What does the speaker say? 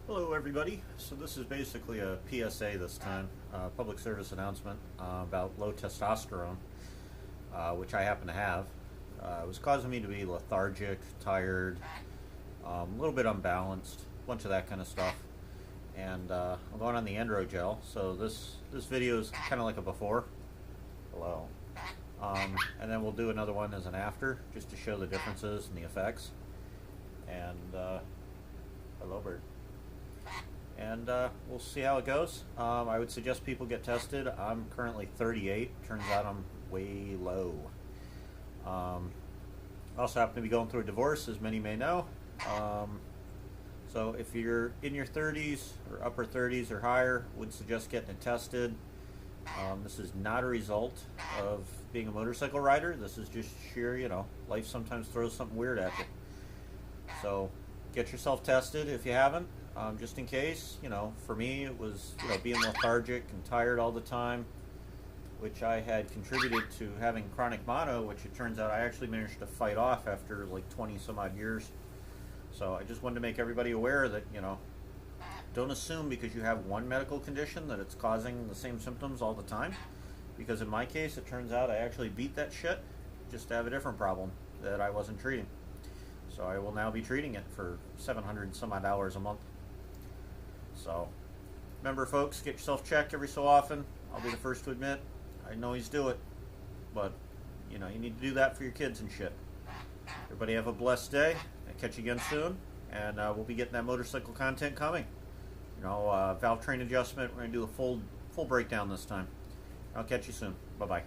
Hello everybody. So this is basically a PSA this time, public service announcement about low testosterone, which I happen to have. It was causing me to be lethargic, tired, a little bit unbalanced, a bunch of that kind of stuff. And I'm going on the androgel, so this video is kind of like a before. Hello. And then we'll do another one as an after, just to show the differences and the effects. And hello bird. And we'll see how it goes. I would suggest people get tested. I'm currently 38. Turns out I'm way low. I also happen to be going through a divorce, as many may know. So if you're in your 30s or upper 30s or higher, would suggest getting it tested. This is not a result of being a motorcycle rider. This is just sheer, life sometimes throws something weird at you. So get yourself tested if you haven't. Just in case, for me it was, being lethargic and tired all the time, which I had contributed to having chronic mono, which it turns out I actually managed to fight off after like 20 some odd years. So I just wanted to make everybody aware that, don't assume because you have one medical condition that it's causing the same symptoms all the time. Because in my case, it turns out I actually beat that shit just to have a different problem that I wasn't treating. So I will now be treating it for 700 some odd hours a month. So, remember folks, get yourself checked every so often. I'll be the first to admit, I know he's do it, but you need to do that for your kids and shit. Everybody have a blessed day. I'll catch you again soon, and we'll be getting that motorcycle content coming. Valve train adjustment. We're gonna do a full breakdown this time. I'll catch you soon. Bye bye.